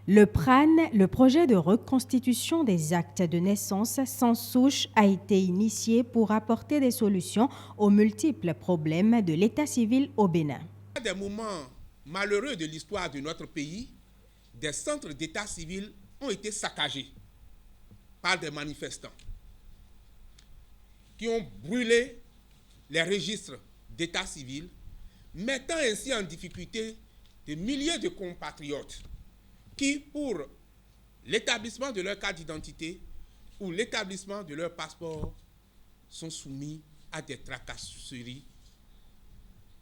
Le PRAN, le projet de reconstitution des actes de naissance sans souche, a été initié pour apporter des solutions aux multiples problèmes de l'état civil au Bénin. À des moments malheureux de l'histoire de notre pays, des centres d'état civil ont été saccagés par des manifestants qui ont brûlé les registres d'état civil, mettant ainsi en difficulté des milliers de compatriotes qui, pour l'établissement de leur carte d'identité ou l'établissement de leur passeport, sont soumis à des tracasseries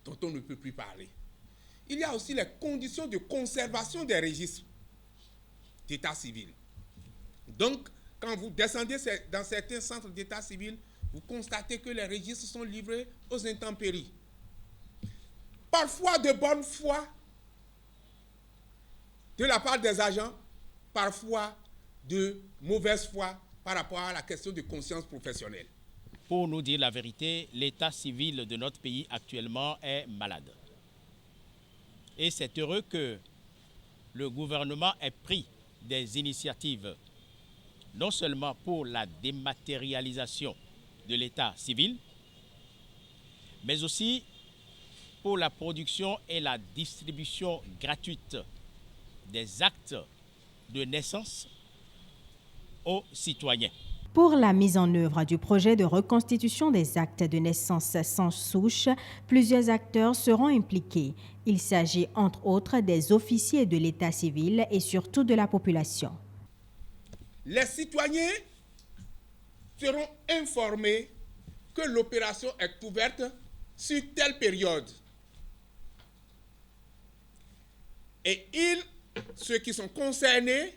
dont on ne peut plus parler. Il y a aussi les conditions de conservation des registres d'état civil. Donc, quand vous descendez dans certains centres d'état civil, vous constatez que les registres sont livrés aux intempéries. Parfois de bonne foi de la part des agents, parfois de mauvaise foi par rapport à la question de conscience professionnelle. Pour nous dire la vérité, l'état civil de notre pays actuellement est malade. Et c'est heureux que le gouvernement ait pris des initiatives, non seulement pour la dématérialisation de l'état civil, mais aussi pour la production et la distribution gratuite des actes de naissance aux citoyens. Pour la mise en œuvre du projet de reconstitution des actes de naissance sans souche, plusieurs acteurs seront impliqués. Il s'agit entre autres des officiers de l'état civil et surtout de la population. Les citoyens seront informés que l'opération est ouverte sur telle période. Et ceux qui sont concernés,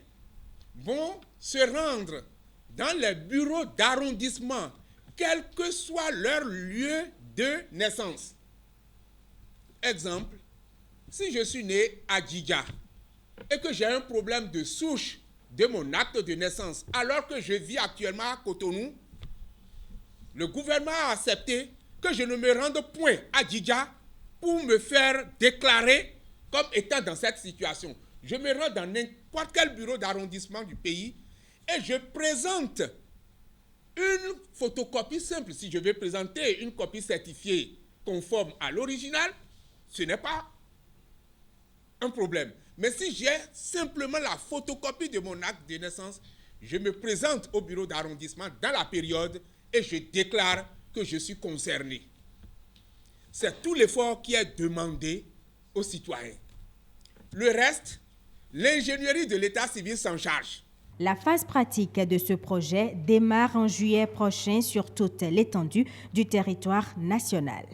vont se rendre dans les bureaux d'arrondissement, quel que soit leur lieu de naissance. Exemple, si je suis né à Djidja et que j'ai un problème de souche de mon acte de naissance, alors que je vis actuellement à Cotonou, le gouvernement a accepté que je ne me rende point à Djidja pour me faire déclarer comme étant dans cette situation. Je me rends dans n'importe quel bureau d'arrondissement du pays et je présente une photocopie simple. Si je vais présenter une copie certifiée conforme à l'original, ce n'est pas un problème. Mais si j'ai simplement la photocopie de mon acte de naissance, je me présente au bureau d'arrondissement dans la période et je déclare que je suis concerné. C'est tout l'effort qui est demandé aux citoyens. Le reste, l'ingénierie de l'état civil s'en charge. La phase pratique de ce projet démarre en juillet prochain sur toute l'étendue du territoire national.